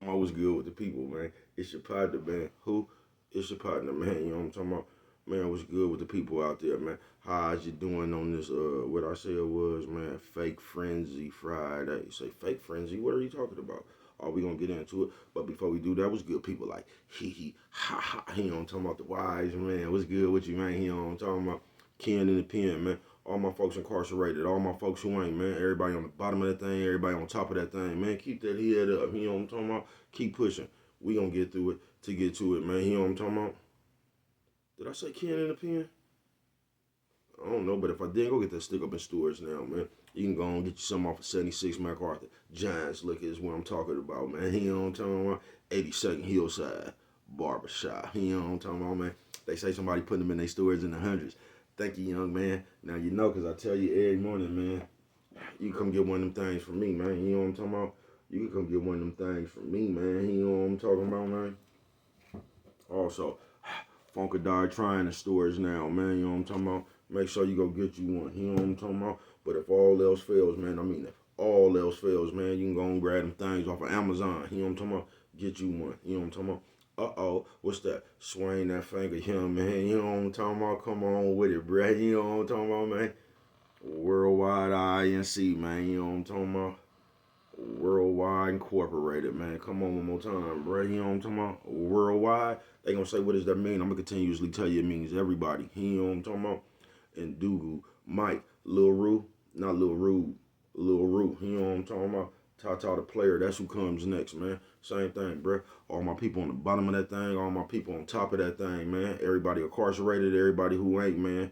I'm always good with the people, man. It's your partner, man. Who? It's your partner, man. You know what I'm talking about? Man, what's good with the people out there, man? How's you doing on this, what I said was, man, Fake Frenzy Friday. You say, Fake Frenzy? What are you talking about? Are we gonna get into it? But before we do that, what's good? People like, hee, ha, ha. You know what I'm talking about? The wise, man. What's good with you, man? You know what I'm talking about? Ken in the pen, man. All my folks incarcerated, all my folks who ain't, man. Everybody on the bottom of that thing, everybody on top of that thing, man. Keep that head up. You know what I'm talking about? Keep pushing. We gonna get through it to get to it, man. You know what I'm talking about? Did I say Ken in the pen? I don't know, but if I did, go get that stick up in stores now, man. You can go and get you some off of 76 MacArthur. Giants Liquor is what I'm talking about, man. You know what I'm talking about? 82nd Hillside Barbershop. You know what I'm talking about, man? They say somebody putting them in their stores in the hundreds. Thank you, young man. Now you know, because I tell you every morning, man, you come get one of them things from me, man. You know what I'm talking about? You can come get one of them things from me, man. You know what I'm talking about, man? Also, Funkadar trying the stores now, man. You know what I'm talking about? Make sure you go get you one. You know what I'm talking about? But if all else fails, man, I mean, if all else fails, man, you can go and grab them things off of Amazon. You know what I'm talking about? Get you one. You know what I'm talking about? Uh-oh, what's that? Swing that finger here, man. You know what I'm talking about? Come on with it, bruh. You know what I'm talking about, man? Worldwide INC, man. You know what I'm talking about? Worldwide Incorporated, man. Come on one more time, bro. You know what I'm talking about? Worldwide. They gonna say, what does that mean? I'm gonna continuously tell you it means everybody. You know what I'm talking about? And Dougal, Mike, Lil Rue, not Lil Rude, Lil Rue. You know what I'm talking about? Tata the player, that's who comes next, man. Same thing, bro. All my people on the bottom of that thing, all my people on top of that thing, man. Everybody incarcerated, everybody who ain't, man.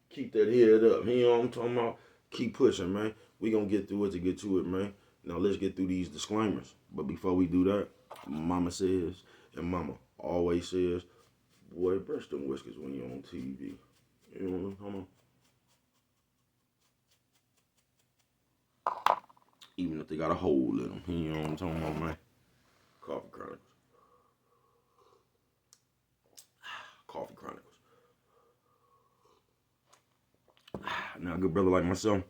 Keep that head up. You know what I'm talking about? Keep pushing, man. We gonna get through it to get to it, man. Now let's get through these disclaimers. But before we do that, mama says, and mama always says, boy, brush them whiskers when you're on TV. You know what I'm talking about? Even if they got a hole in them. You know what I'm talking about, man? Coffee Chronicles. Coffee Chronicles. Now, a good brother like myself,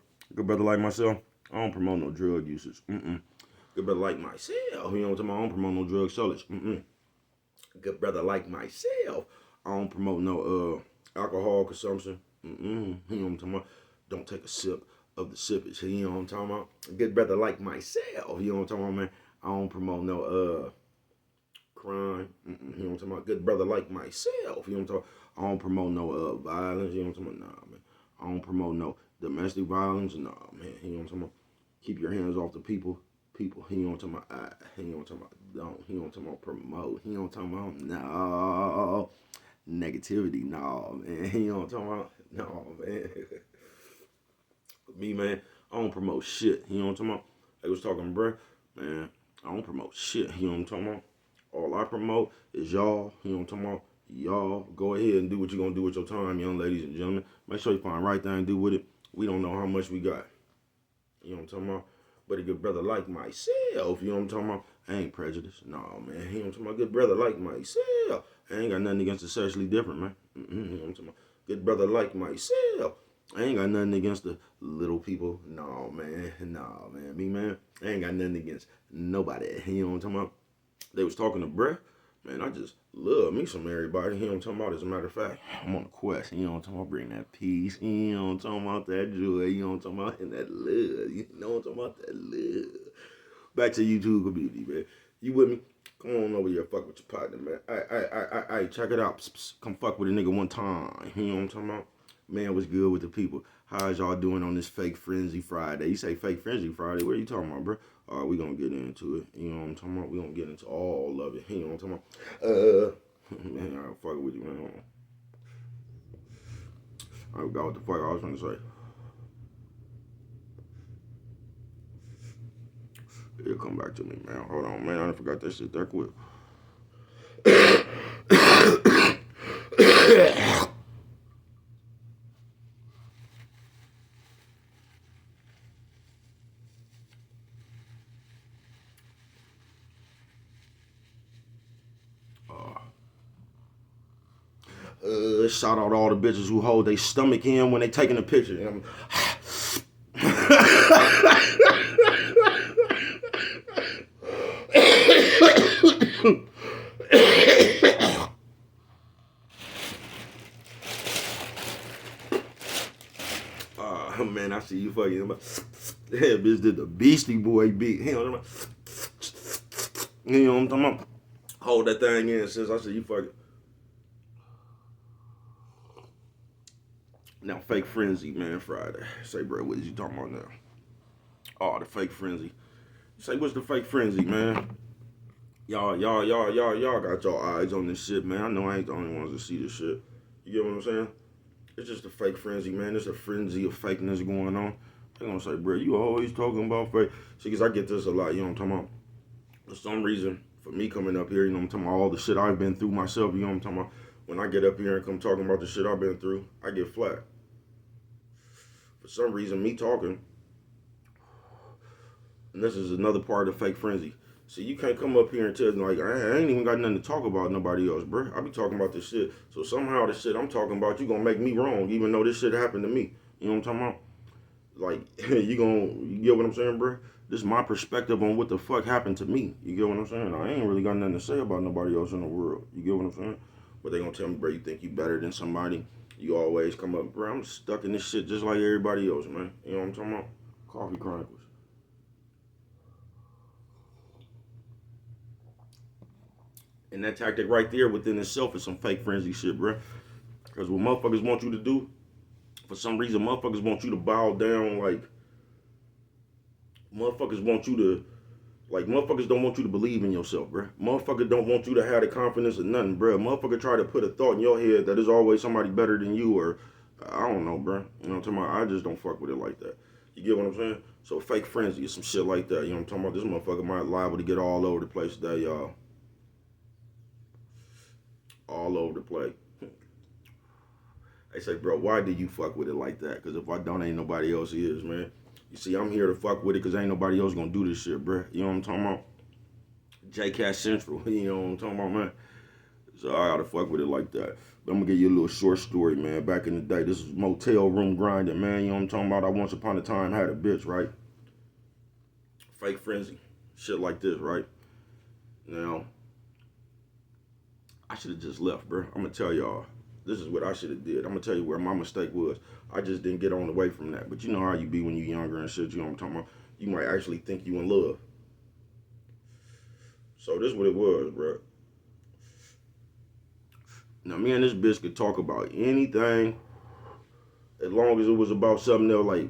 I don't promote no drug usage. Good brother like myself, you know what I'm talking about? I don't promote no drug sellers. Good brother like myself, I don't promote no alcohol consumption. You know what I'm talking about? Don't take a sip of the sippage. You know what I'm talking about? Good brother like myself, you know what I'm talking about, man? I don't promote no crime. You know what I'm talking about? Good brother like myself, you know what I'm talking about? I don't promote no violence. You know what I'm talking about? Nah, man. I don't promote no domestic violence. Nah, man. You know what I'm talking about? Keep your hands off the people. People. You know what I'm talking about? You know what I'm talking about? Don't. You know what I'm talking about? Promote. You know what I'm talking about? No. Negativity. No, man. You know what I'm talking about? No, man. Me, man, I don't promote shit. You know what I'm talking about? They was talking, bruh. Man, I don't promote shit. You know what I'm talking about? All I promote is y'all. You know what I'm talking about? Y'all go ahead and do what you're going to do with your time, young ladies and gentlemen. Make sure you find the right thing to do with it. We don't know how much we got. You know what I'm talking about? But a good brother like myself, you know what I'm talking about? I ain't prejudiced. No, man. You know what I'm talking about? Good brother like myself. I ain't got nothing against the sexually different, man. You know what I'm talking about? Good brother like myself. I ain't got nothing against the little people. No, man. No, man. Me, man. I ain't got nothing against nobody. You know what I'm talking about? They was talking to bruh. Man, I just love me some everybody. You know what I'm talking about? As a matter of fact, I'm on a quest. You know what I'm talking about? Bring that peace. You know what I'm talking about? That joy. You know what I'm talking about? And that love. You know what I'm talking about? That love. Back to YouTube community, man. You with me? Come on over here, fuck with your partner, man. I check it out. Psst, psst. Come fuck with a nigga one time. You know what I'm talking about? Man, what's good with the people? How's y'all doing on this Fake Frenzy Friday? You say Fake Frenzy Friday? What are you talking about, bro? All right, we gonna get into it. You know what I'm talking about? We gonna get into all of it. You know what I'm talking about? Man, I'll fuck with you, man. I forgot what the fuck I was trying to say. It'll come back to me, man. Hold on, man. I forgot that shit that quick. Shout out all the bitches who hold their stomach in when they taking a picture. Man, I see you fucking. That bitch did the Beastie Boy beat. You know what I'm talking about? Hold that thing in since I see you fucking. Now, fake frenzy, man, Friday. Say, bro, what is you talking about now? Oh, the fake frenzy. Say, what's the fake frenzy, man? Y'all got y'all eyes on this shit, man. I know I ain't the only ones that see this shit. You get what I'm saying? It's just a fake frenzy, man. There's a frenzy of fakeness going on. They're gonna say, bro, you always talking about fake. See, because I get this a lot, you know what I'm talking about? For some reason, for me coming up here, you know what I'm talking about, all the shit I've been through myself, you know what I'm talking about? When I get up here and come talking about the shit I've been through, I get flat. For some reason, me talking, and this is another part of fake frenzy. See, you can't come up here and tell me, like, I ain't even got nothing to talk about nobody else, bro. I be talking about this shit. So somehow the shit I'm talking about, you gonna make me wrong, even though this shit happened to me. You know what I'm talking about? Like, you get what I'm saying, bro? This is my perspective on what the fuck happened to me. You get what I'm saying? I ain't really got nothing to say about nobody else in the world. You get what I'm saying? But they gonna tell me, bro, you think you better than somebody. You always come up, bro, I'm stuck in this shit just like everybody else, man. You know what I'm talking about? Coffee Chronicles. And that tactic right there within itself is some fake frenzy shit, bro. Because what motherfuckers want you to do, for some reason, motherfuckers want you to bow down, like, motherfuckers want you to, like, motherfuckers don't want you to believe in yourself, bro. Motherfuckers don't want you to have the confidence of nothing, bro. Motherfucker try to put a thought in your head that there's always somebody better than you, or, I don't know, bro. You know what I'm talking about? I just don't fuck with it like that. You get what I'm saying? So fake frenzy is some shit like that. You know what I'm talking about? This motherfucker might liable to get all over the place today, y'all. All over the place. They say, bro, why do you fuck with it like that? Because if I don't, ain't nobody else is, man. You see, I'm here to fuck with it because ain't nobody else gonna do this shit, bro. You know what I'm talking about? J-Cat Central, you know what I'm talking about, man? So I gotta fuck with it like that. But I'm gonna give you a little short story, man. Back in the day, this was motel room grinding, man. You know what I'm talking about? I once upon a time had a bitch, right? Fake frenzy. Shit like this, right? Now, I should have just left, bro. I'm gonna tell y'all. This is what I should have did. I'm gonna tell you where my mistake was. I just didn't get on away from that. But you know how you be when you younger and shit. You know what I'm talking about? You might actually think you in love. So this is what it was, bro. Now me and this bitch could talk about anything as long as it was about something else. Like,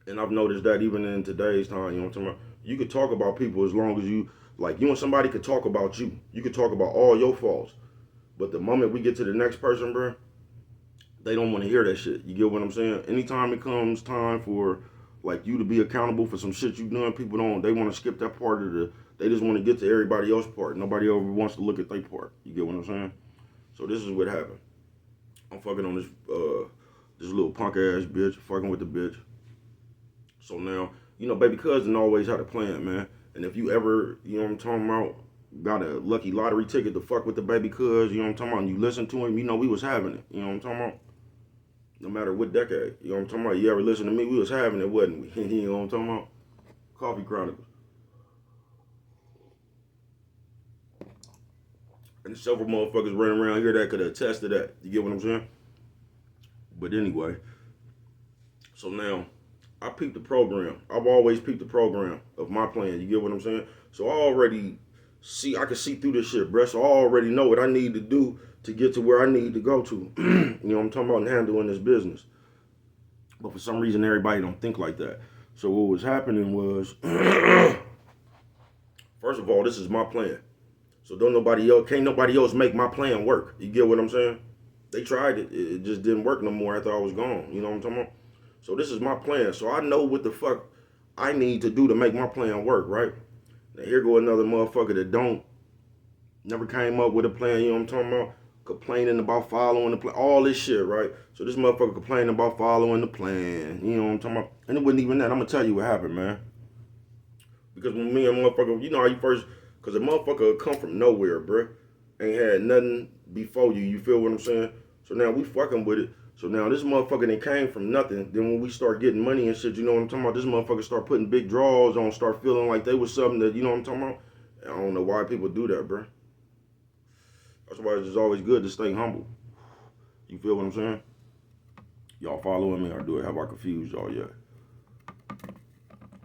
and I've noticed that even in today's time, you know what I'm talking about? You could talk about people as long as you, like, you and somebody could talk about you. You could talk about all your faults. But the moment we get to the next person, bro, they don't want to hear that shit. You get what I'm saying? Anytime it comes time for, like, you to be accountable for some shit you done, people don't, they want to skip that part of the, they just want to get to everybody else's part. Nobody ever wants to look at their part. You get what I'm saying? So this is what happened. I'm fucking on this little punk ass bitch, fucking with the bitch. So now, you know, baby cousin always had a plan, man. And if you ever, you know what I'm talking about, got a lucky lottery ticket to fuck with the baby cuz, you know what I'm talking about, and you listen to him, you know we was having it. You know what I'm talking about? No matter what decade. You know what I'm talking about? You ever listen to me, we was having it, wasn't we? You know what I'm talking about? Coffee Chronicles. And several motherfuckers running around here that could attest to that. You get what I'm saying? But anyway, so now I peeped the program. I've always peeped the program of my plan. You get what I'm saying? So I already see, I can see through this shit, bruh. So I already know what I need to do to get to where I need to go to. You know what I'm talking about? And handling this business. But for some reason, everybody don't think like that. So what was happening was, first of all, this is my plan. So can't nobody else make my plan work. You get what I'm saying? They tried it. It just didn't work no more after I was gone. You know what I'm talking about? So this is my plan. So I know what the fuck I need to do to make my plan work, right? Now here go another motherfucker that never came up with a plan, you know what I'm talking about? Complaining about following the plan, all this shit, right? So this motherfucker complaining about following the plan, you know what I'm talking about? And it wasn't even that. I'm gonna tell you what happened, man. Because when me and motherfucker, you know how you first, because a motherfucker come from nowhere, bruh. Ain't had nothing before you feel what I'm saying? So now we fucking with it. So now this motherfucker that came from nothing. Then when we start getting money and shit, you know what I'm talking about? This motherfucker start putting big draws on, start feeling like they was something that, you know what I'm talking about? I don't know why people do that, bro. That's why it's just always good to stay humble. You feel what I'm saying? Y'all following me or do it? Have I confused y'all yet?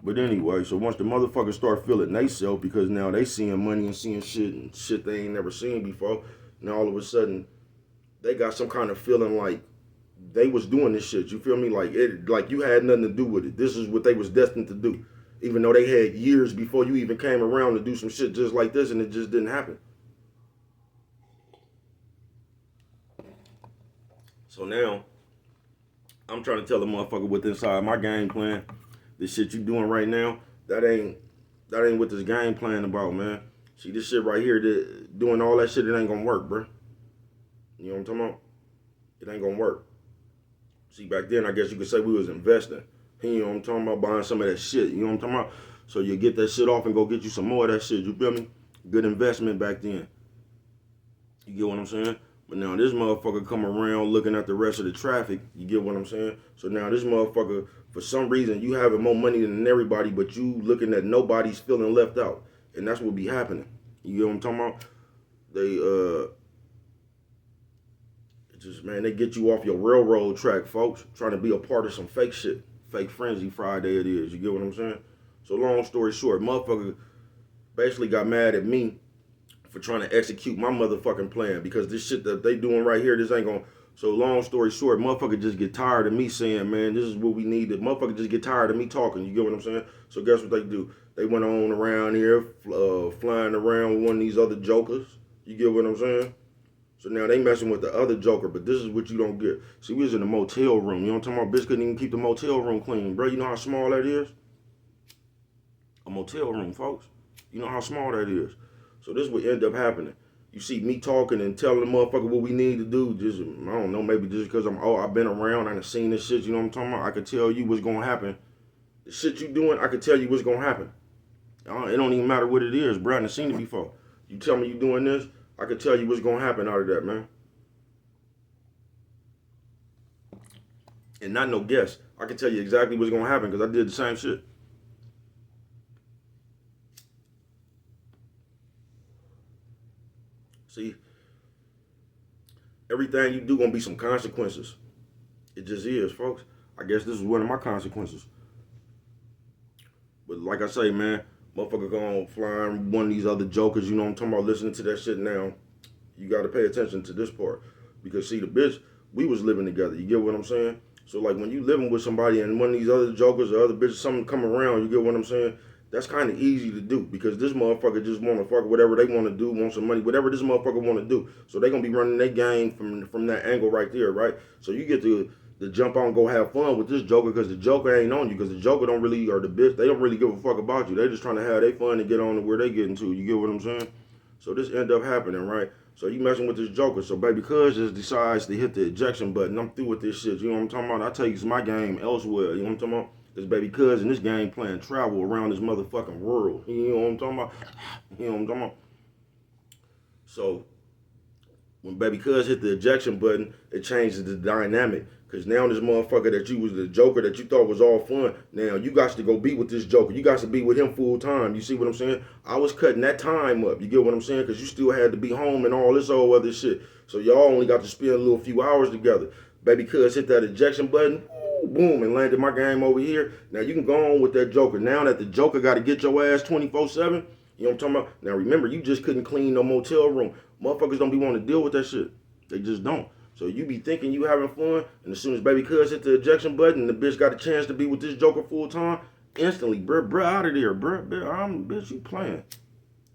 But anyway, so once the motherfuckers start feeling they self because now they seeing money and seeing shit and shit they ain't never seen before, now all of a sudden they got some kind of feeling like they was doing this shit. You feel me? Like you had nothing to do with it. This is what they was destined to do. Even though they had years before you even came around to do some shit just like this and it just didn't happen. So now I'm trying to tell the motherfucker what's inside my game plan. This shit you doing right now, that ain't what this game plan about, man. See, this shit right here, doing all that shit, it ain't gonna work, bro. You know what I'm talking about? It ain't gonna work. See, back then, I guess you could say we was investing. You know what I'm talking about? Buying some of that shit. You know what I'm talking about? So you get that shit off and go get you some more of that shit. You feel me? Good investment back then. You get what I'm saying? But now this motherfucker come around looking at the rest of the traffic. You get what I'm saying? So now this motherfucker, for some reason, you having more money than everybody, but you looking at nobody's feeling left out. And that's what be happening. You get what I'm talking about? They get you off your railroad track, folks. Trying to be a part of some fake shit. Fake frenzy Friday it is. You get what I'm saying? So long story short, motherfucker basically got mad at me for trying to execute my motherfucking plan because this shit that they doing right here, this ain't gonna. So long story short, motherfucker just get tired of me saying, man, this is what we need. Motherfucker just get tired of me talking. You get what I'm saying? So guess what they do? They went on around here, flying around with one of these other jokers. You get what I'm saying? So now they messing with the other joker, but this is what you don't get. See, we was in a motel room. You know what I'm talking about? Bitch couldn't even keep the motel room clean. Bro, you know how small that is? A motel room, folks. You know how small that is. So this would end up happening. You see me talking and telling the motherfucker what we need to do. Just, I don't know, maybe just because I've been around, I done seen this shit, you know what I'm talking about? I could tell you what's going to happen. The shit you doing, I could tell you what's going to happen. It don't even matter what it is, bro. I done seen it before. You tell me you doing this, I could tell you what's going to happen out of that, man. And not no guess. I can tell you exactly what's going to happen because I did the same shit. See, everything you do going to be some consequences. It just is, folks. I guess this is one of my consequences. But like I say, man, motherfucker going flying one of these other jokers, you know what I'm talking about, listening to that shit now. You got to pay attention to this part. Because, see, the bitch, we was living together. You get what I'm saying? So, like, when you living with somebody and one of these other jokers or other bitches, something come around, you get what I'm saying? That's kind of easy to do because this motherfucker just want to fuck whatever they want to do, want some money, whatever this motherfucker want to do. So they going to be running their game from that angle right there, right? So you get to jump on and go have fun with this joker because the joker ain't on you because the joker don't really, or the bitch, they don't really give a fuck about you. They just trying to have their fun and get on to where they getting to. You get what I'm saying? So this end up happening, right? So you messing with this joker. So baby cuz just decides to hit the ejection button. I'm through with this shit. You know what I'm talking about? I tell you, it's my game elsewhere. You know what I'm talking about? This baby cuz in this game playing travel around this motherfucking world. You know what I'm talking about? You know what I'm talking about? So when baby cuz hit the ejection button, it changes the dynamic. Cause now this motherfucker that you was the joker that you thought was all fun, now you got to go be with this joker. You got to be with him full time. You see what I'm saying? I was cutting that time up. You get what I'm saying? Cause you still had to be home and all this old other shit. So y'all only got to spend a little few hours together. Baby cuz hit that ejection button, boom, and landed my game over here. Now you can go on with that joker. Now that the joker got to get your ass 24/7, you know what I'm talking about? Now remember, you just couldn't clean no motel room. Motherfuckers don't be wanting to deal with that shit. They just don't. So you be thinking you having fun, and as soon as baby cuz hit the ejection button, and the bitch got a chance to be with this joker full time, instantly, bruh, out of there, bitch, you playing.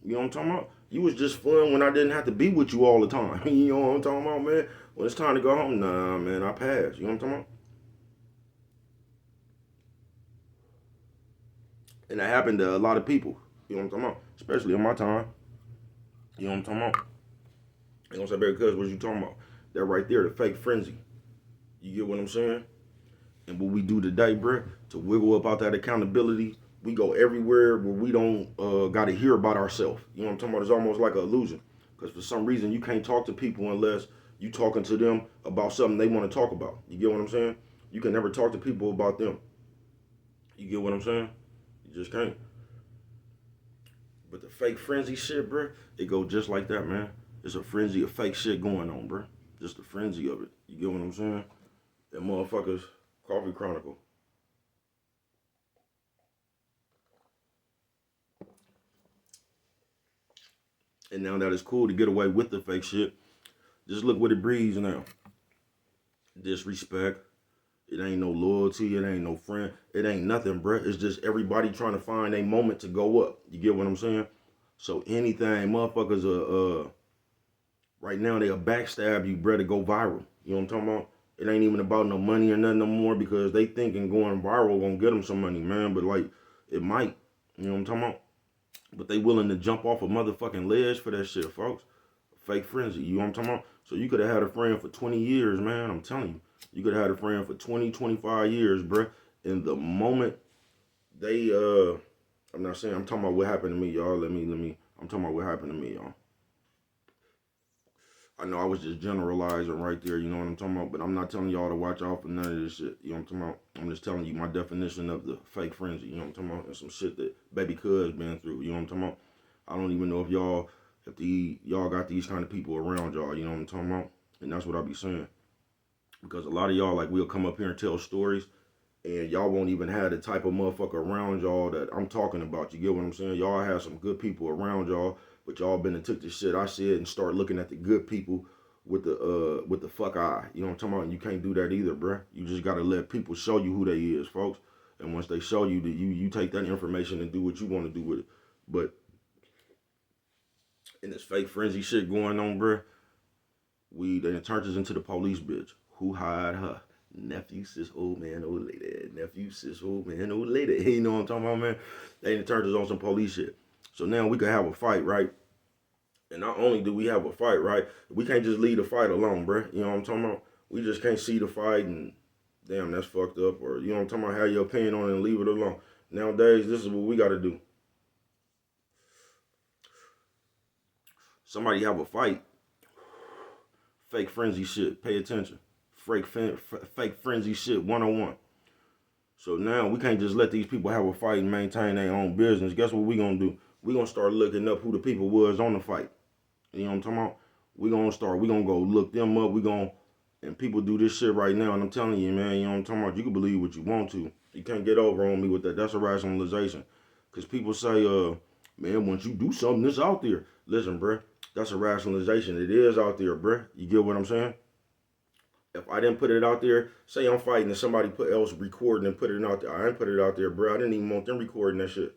You know what I'm talking about? You was just fun when I didn't have to be with you all the time. You know what I'm talking about, man? When it's time to go home, nah, man, I pass. You know what I'm talking about? And that happened to a lot of people. You know what I'm talking about? Especially in my time. You know what I'm talking about? You gonna say, baby cuz, what you talking about? That right there, the fake frenzy. You get what I'm saying? And what we do today, bruh, to wiggle up out that accountability, we go everywhere where we don't got to hear about ourselves. You know what I'm talking about? It's almost like an illusion. Because for some reason, you can't talk to people unless you talking to them about something they want to talk about. You get what I'm saying? You can never talk to people about them. You get what I'm saying? You just can't. But the fake frenzy shit, bro, it go just like that, man. It's a frenzy of fake shit going on, bro. Just the frenzy of it. You get what I'm saying? That motherfuckers, Coffee Chronicle. And now that it's cool to get away with the fake shit, just look what it breeds now. Disrespect. It ain't no loyalty. It ain't no friend. It ain't nothing, bruh. It's just everybody trying to find a moment to go up. You get what I'm saying? So anything, motherfuckers right now they'll backstab you, bruh, to go viral. You know what I'm talking about? It ain't even about no money or nothing no more because they thinking going viral gonna get them some money, man. But like, it might. You know what I'm talking about? But they willing to jump off a motherfucking ledge for that shit, folks. Fake frenzy, you know what I'm talking about? So you could have had a friend for 20 years, man. I'm telling you. You could have had a friend for 20, 25 years, bruh. And the moment they, I'm not saying, I'm talking about what happened to me, y'all. I'm talking about what happened to me, y'all. I know I was just generalizing right there, you know what I'm talking about? But I'm not telling y'all to watch out for none of this shit, you know what I'm talking about? I'm just telling you my definition of the fake frenzy, you know what I'm talking about? And some shit that baby cuz been through, you know what I'm talking about? I don't even know if y'all got these kind of people around y'all, you know what I'm talking about? And that's what I be saying. Because a lot of y'all, like, we'll come up here and tell stories, and y'all won't even have the type of motherfucker around y'all that I'm talking about. You get what I'm saying? Y'all have some good people around y'all, but y'all been and took the shit I said and start looking at the good people with the fuck eye. You know what I'm talking about? And you can't do that either, bruh. You just gotta let people show you who they is, folks. And once they show you that you take that information and do what you want to do with it. But in this fake frenzy shit going on, bruh, then it turns us into the police bitch. Who hired her? Nephew, sis, old man, old lady. Nephew, sis, old man, old lady. You know what I'm talking about, man? They turned us on some police shit. So now we could have a fight, right? And not only do we have a fight, right? We can't just leave the fight alone, bruh. You know what I'm talking about? We just can't see the fight and damn, that's fucked up. Or you know what I'm talking about? Have your opinion on it and leave it alone. Nowadays, this is what we gotta do. Somebody have a fight. Fake frenzy shit. Pay attention. Fake frenzy shit 101. So now we can't just let these people have a fight and maintain their own business. Guess what we gonna do? We gonna start looking up who the people was on the fight. You know what I'm talking about? We gonna go look them up. And people do this shit right now. And I'm telling you, man, you know what I'm talking about? You can believe what you want to. You can't get over on me with that. That's a rationalization. Because people say, man, once you do something, it's out there. Listen, bruh, that's a rationalization. It is out there, bruh. You get what I'm saying? If I didn't put it out there, say I'm fighting and somebody else recording and put it out there. I didn't put it out there, bro. I didn't even want them recording that shit.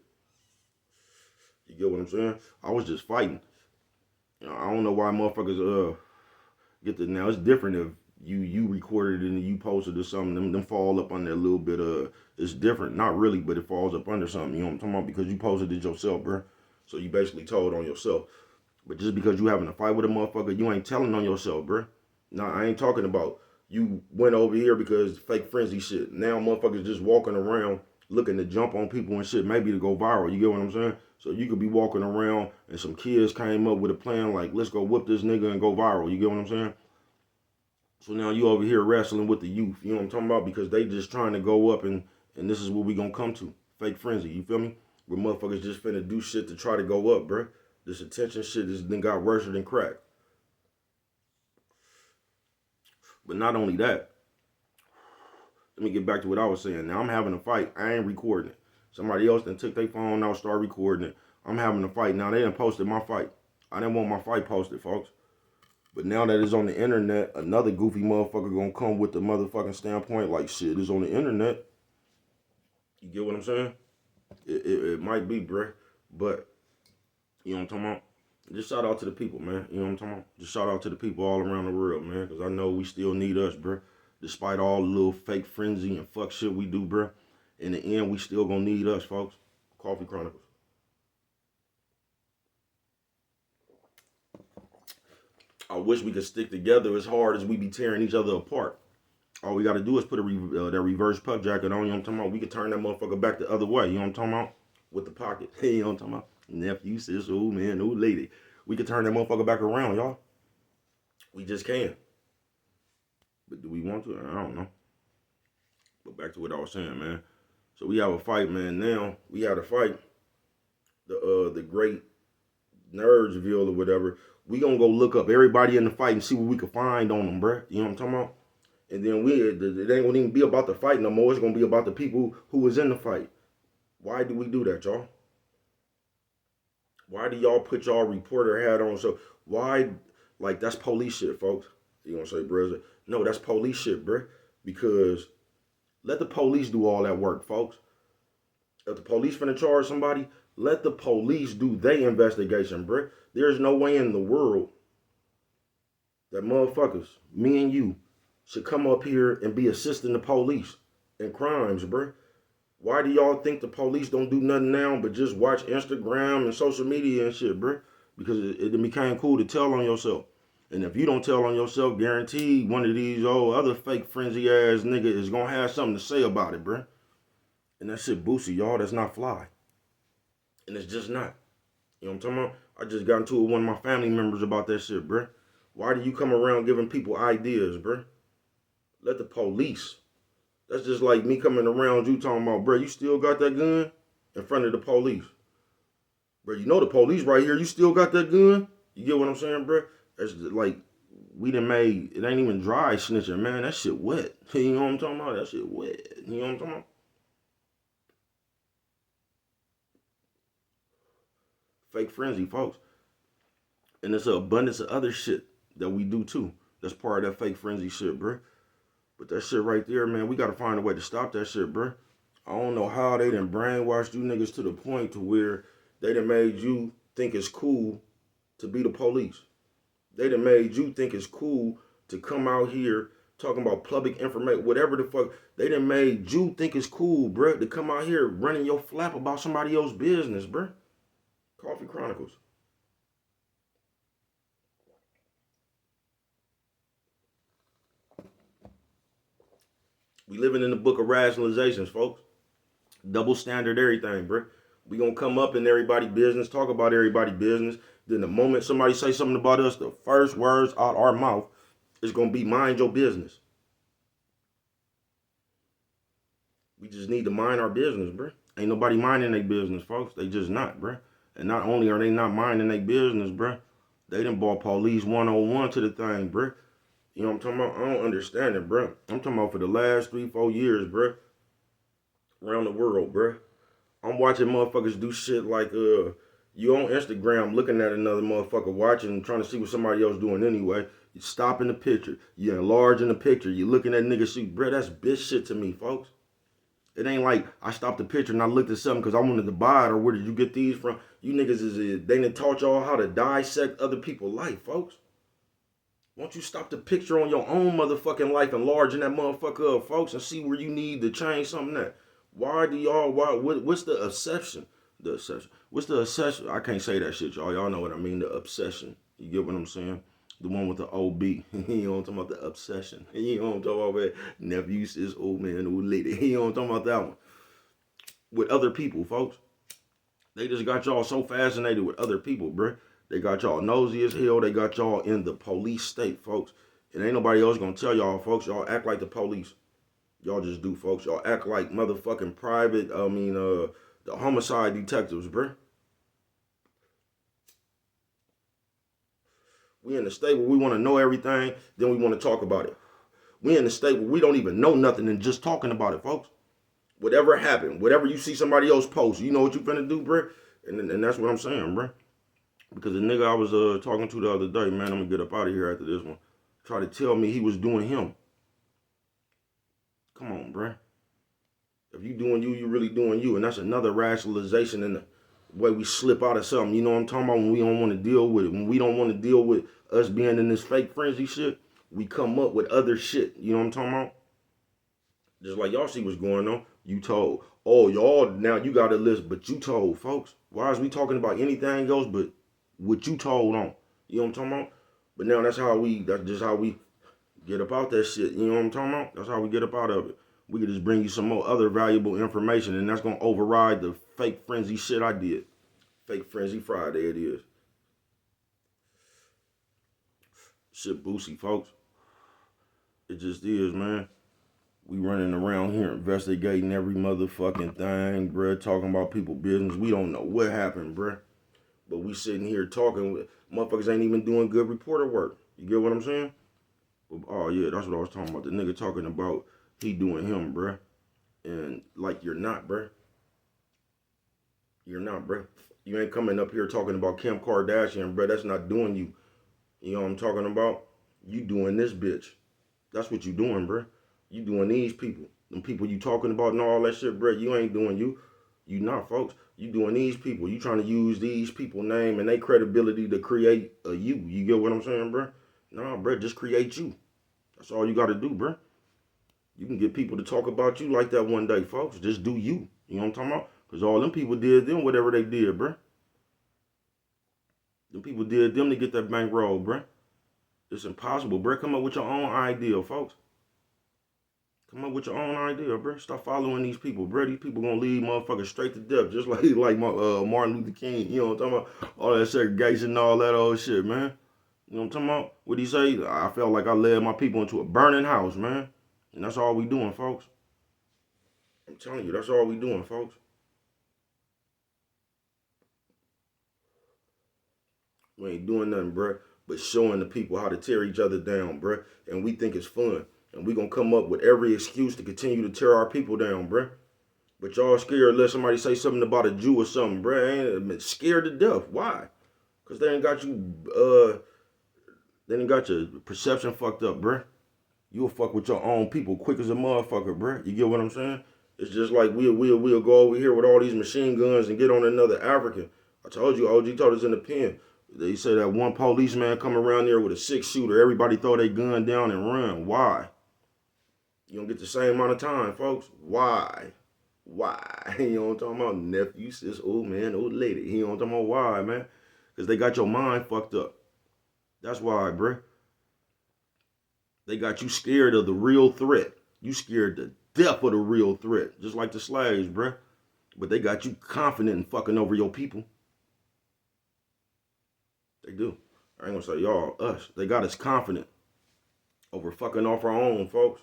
You get what I'm saying? I was just fighting. You know, I don't know why motherfuckers get the now. It's different if you recorded it and you posted or something. Them fall up under a little bit of. It's different, not really, but it falls up under something. You know what I'm talking about? Because you posted it yourself, bro. So you basically told on yourself. But just because you having a fight with a motherfucker, you ain't telling on yourself, bro. Nah, I ain't talking about you went over here because fake frenzy shit. Now motherfuckers just walking around looking to jump on people and shit, maybe to go viral. You get what I'm saying? So you could be walking around and some kids came up with a plan like, let's go whoop this nigga and go viral. You get what I'm saying? So now you over here wrestling with the youth. You know what I'm talking about? Because they just trying to go up and this is what we gonna come to. Fake frenzy. You feel me? Where motherfuckers just finna do shit to try to go up, bruh. This attention shit has then got worse than crack. But not only that, let me get back to what I was saying. Now I'm having a fight. I ain't recording it. Somebody else then took their phone out, start recording it. I'm having a fight. Now they done posted my fight. I didn't want my fight posted, folks. But now that it's on the internet, another goofy motherfucker gonna come with the motherfucking standpoint like, shit, it's on the internet. You get what I'm saying? It might be, bruh. But, you know what I'm talking about? Just shout out to the people, man. You know what I'm talking about? Just shout out to the people all around the world, man. Because I know we still need us, bruh. Despite all the little fake frenzy and fuck shit we do, bruh. In the end, we still gonna need us, folks. Coffee Chronicles. I wish we could stick together as hard as we be tearing each other apart. All we gotta do is put that reverse puff jacket on, you know what I'm talking about? We could turn that motherfucker back the other way, you know what I'm talking about? With the pocket. You know what I'm talking about? Nephew, sis, old man, old lady. We could turn that motherfucker back around, y'all. We just can. But do we want to? I don't know. But back to what I was saying, man. So we have a fight, man. Now we had a fight. the great Nerdsville or whatever, we gonna go look up everybody in the fight and see what we can find on them, bruh. You know what I'm talking about? And then it ain't gonna even be about the fight no more. It's gonna be about the people who was in the fight. Why do we do that, y'all? Why do y'all put y'all reporter hat on? So why, like, that's police shit, folks. You gonna say, bruh? No, that's police shit, bruh. Because let the police do all that work, folks. If the police finna charge somebody, let the police do their investigation, bruh. There's no way in the world that motherfuckers, me and you, should come up here and be assisting the police in crimes, bruh. Why do y'all think the police don't do nothing now but just watch Instagram and social media and shit, bruh? Because it became cool to tell on yourself. And if you don't tell on yourself, guaranteed one of these old other fake frenzy ass nigga is gonna have something to say about it, bruh. And that shit boosie, y'all. That's not fly. And it's just not. You know what I'm talking about? I just got into it with one of my family members about that shit, bruh. Why do you come around giving people ideas, bruh? Let the police. That's just like me coming around you talking about, bruh, you still got that gun? In front of the police. Bruh, you know the police right here. You still got that gun? You get what I'm saying, bruh? That's like, we done made, it ain't even dry snitching, man. That shit wet. You know what I'm talking about? That shit wet. You know what I'm talking about? Fake frenzy, folks. And there's an abundance of other shit that we do too. That's part of that fake frenzy shit, bruh. But that shit right there, man, we gotta find a way to stop that shit, bruh. I don't know how they done brainwashed you niggas to the point to where they done made you think it's cool to be the police. They done made you think it's cool to come out here talking about public information, whatever the fuck. They done made you think it's cool, bruh, to come out here running your flap about somebody else's business, bruh. Coffee Chronicles. We living in the book of rationalizations, folks. Double standard everything, bruh. We gonna come up in everybody's business, talk about everybody's business. Then the moment somebody say something about us, the first words out our mouth is gonna be mind your business. We just need to mind our business, bruh. Ain't nobody minding their business, folks. They just not, bruh. And not only are they not minding their business, bruh, they done bought police 101 to the thing, bruh. You know what I'm talking about? I don't understand it, bruh. I'm talking about for the last 3-4 years, bruh. Around the world, bruh. I'm watching motherfuckers do shit like you on Instagram looking at another motherfucker watching, trying to see what somebody else doing anyway. You stopping the picture, you enlarging the picture, you looking at niggas shoot, bruh, that's bitch shit to me, folks. It ain't like I stopped the picture and I looked at something because I wanted to buy it or where did you get these from? You niggas they done taught y'all how to dissect other people's life, folks. Won't you stop the picture on your own motherfucking life and enlarging that motherfucker up, folks, and see where you need to change something at? What's the obsession? The obsession. What's the obsession? I can't say that shit, y'all. Y'all know what I mean, the obsession. You get what I'm saying? The one with the OB. You know what I'm talking about? The obsession. You know what I'm talking about? Nephew says old man, old lady. You know what I'm talking about? That one. With other people, folks. They just got y'all so fascinated with other people, bruh. They got y'all nosy as hell. They got y'all in the police state, folks. And ain't nobody else gonna tell y'all, folks. Y'all act like the police. Y'all just do, folks. Y'all act like motherfucking the homicide detectives, bruh. We in the state where we want to know everything, then we want to talk about it. We in the state where we don't even know nothing and just talking about it, folks. Whatever happened, whatever you see somebody else post, you know what you finna do, bruh? And that's what I'm saying, bruh. Because the nigga I was talking to the other day, man, I'm gonna get up out of here after this one, tried to tell me he was doing him. Come on, bruh. If you doing you, you really doing you. And that's another rationalization in the way we slip out of something. You know what I'm talking about? When we don't want to deal with it. When we don't want to deal with us being in this fake frenzy shit, we come up with other shit. You know what I'm talking about? Just like y'all see what's going on. You told. Oh, y'all, now you got a list, but you told, folks. Why is we talking about anything else but what you told on? You know what I'm talking about? But now that's just how we get up out that shit. You know what I'm talking about? That's how we get up out of it. We could just bring you some more other valuable information, and that's gonna override the fake frenzy shit I did. Fake Frenzy Friday it is. Shit boosie, folks. It just is, man. We running around here investigating every motherfucking thing, bruh, talking about people business. We don't know what happened, bruh. But we sitting here talking with motherfuckers ain't even doing good reporter work. You get what I'm saying? Oh yeah, that's what I was talking about. The nigga talking about he doing him, bruh. And like you're not, bruh. You're not, bruh. You ain't coming up here talking about Kim Kardashian, bruh. That's not doing you. You know what I'm talking about? You doing this bitch. That's what you doing, bruh. You doing these people. Them people you talking about and all that shit, bruh. You ain't doing you. You not, folks. You doing these people. You trying to use these people name and their credibility to create a you. You get what I'm saying, bruh? Nah, bruh. Just create you. That's all you got to do, bruh. You can get people to talk about you like that one day, folks. Just do you. You know what I'm talking about? Because all them people did them whatever they did, bruh. Them people did them to get that bankroll, bruh. It's impossible, bruh. Come up with your own idea, folks. Come up with your own idea, bruh. Stop following these people, bruh. These people gonna lead motherfuckers straight to death, just like Martin Luther King. You know what I'm talking about? All that segregation and all that old shit, man. You know what I'm talking about? What'd he say? I felt like I led my people into a burning house, man. And that's all we doing, folks. I'm telling you, that's all we doing, folks. We ain't doing nothing, bruh, but showing the people how to tear each other down, bruh. And we think it's fun. And we gonna come up with every excuse to continue to tear our people down, bruh. But y'all scared to let somebody say something about a Jew or something, bruh. Ain't scared to death. Why? Because they ain't got you, they ain't got your perception fucked up, bruh. You'll fuck with your own people quick as a motherfucker, bruh. You get what I'm saying? It's just like we'll go over here with all these machine guns and get on another African. I told you, OG told us in the pen. They say that one policeman come around there with a 6-shooter. Everybody throw their gun down and run. Why? You don't get the same amount of time, folks. Why? Why? You know what I'm talking about? Nephew, sis, old man, old lady. You know what I'm talking about? Why, man? Because they got your mind fucked up. That's why, bruh. They got you scared of the real threat. You scared to death of the real threat. Just like the slaves, bruh. But they got you confident in fucking over your people. They do. I ain't gonna say y'all, us. They got us confident over fucking off our own, folks.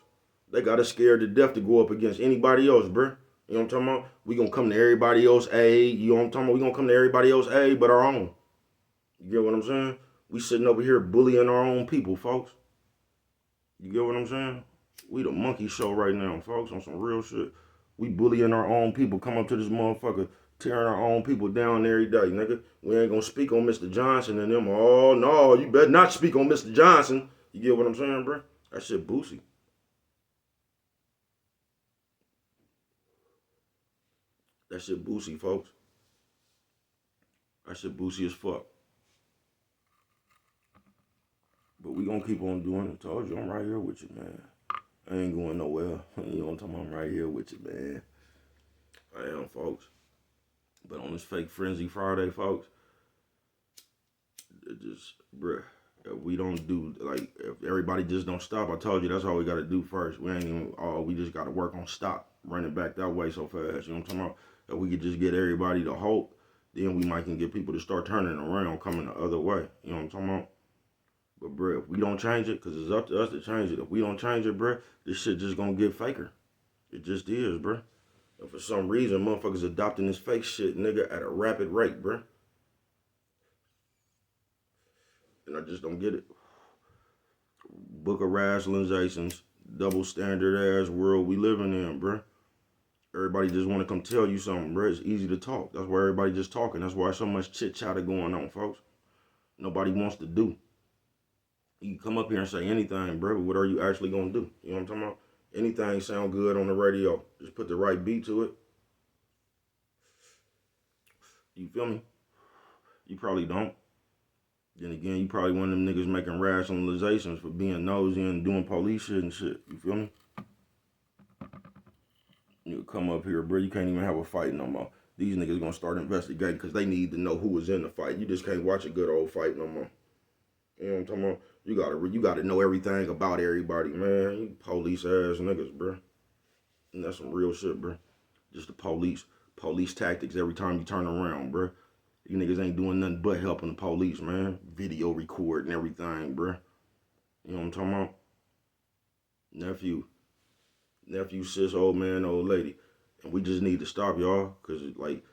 They got us scared to death to go up against anybody else, bruh. You know what I'm talking about? We gonna come to everybody else aid. You know what I'm talking about? We gonna come to everybody else aid but our own. You get what I'm saying? We sitting over here bullying our own people, folks. You get what I'm saying? We the monkey show right now, folks, on some real shit. We bullying our own people. Come up to this motherfucker, tearing our own people down every day, nigga. We ain't gonna speak on Mr. Johnson and them. Oh, no, you better not speak on Mr. Johnson. You get what I'm saying, bro? That shit boosie. That shit boosie, folks. That shit boosie as fuck. But we gonna keep on doing it. I told you, I'm right here with you, man. I ain't going nowhere. You know what I'm talking about? I'm right here with you, man. I am, folks. But on this fake Frenzy Friday, folks, it just, bruh, if we don't do, like, if everybody just don't stop, I told you that's all we got to do first. We ain't even, we just got to work on stop running back that way so fast. You know what I'm talking about? If we could just get everybody to hope, then we might can get people to start turning around, coming the other way. You know what I'm talking about? But, bruh, if we don't change it, because it's up to us to change it. If we don't change it, bruh, this shit just going to get faker. It just is, bruh. And for some reason, motherfuckers adopting this fake shit, nigga, at a rapid rate, bruh. And I just don't get it. Book of rationalizations, double standard ass world we living in, bruh. Everybody just want to come tell you something, bruh. It's easy to talk. That's why everybody just talking. That's why so much chit chatter going on, folks. Nobody wants to do. You can come up here and say anything, bruh, but what are you actually gonna do? You know what I'm talking about? Anything sound good on the radio. Just put the right beat to it. You feel me? You probably don't. Then again, you probably one of them niggas making rationalizations for being nosy and doing police shit and shit. You feel me? You come up here, bro. You can't even have a fight no more. These niggas gonna start investigating because they need to know who was in the fight. You just can't watch a good old fight no more. You know what I'm talking about? You gotta know everything about everybody, man. You police ass niggas, bro. And that's some real shit, bro. Just the police tactics every time you turn around, bro. You niggas ain't doing nothing but helping the police, man. Video record and everything, bro. You know what I'm talking about? Nephew, nephew, sis, old man, old lady. And we just need to stop, y'all, because, like,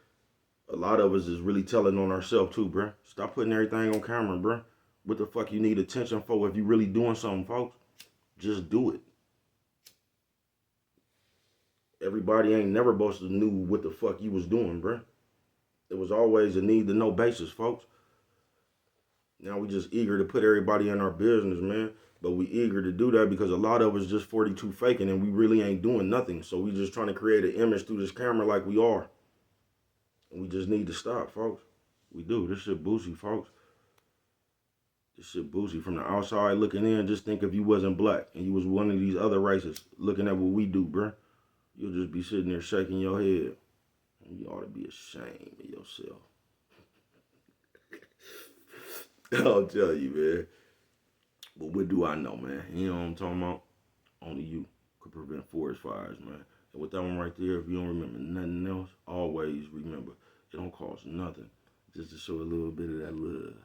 a lot of us is really telling on ourselves, too, bruh. Stop putting everything on camera, bruh. What the fuck you need attention for if you really doing something, folks? Just do it. Everybody ain't never supposed to knew what the fuck you was doing, bruh. It was always a need to know basis, folks. Now we just eager to put everybody in our business, man. But we eager to do that because a lot of us just 42 faking and we really ain't doing nothing. So we just trying to create an image through this camera like we are. And we just need to stop, folks. We do. This shit boozy, folks. This shit boozy. From the outside looking in, just think if you wasn't black and you was one of these other races looking at what we do, bruh. You'll just be sitting there shaking your head. And you ought to be ashamed of yourself. I'll tell you, man. But what do I know, man? You know what I'm talking about? Only you could prevent forest fires, man. And with that one right there, if you don't remember nothing else, always remember, it don't cost nothing just to show a little bit of that love.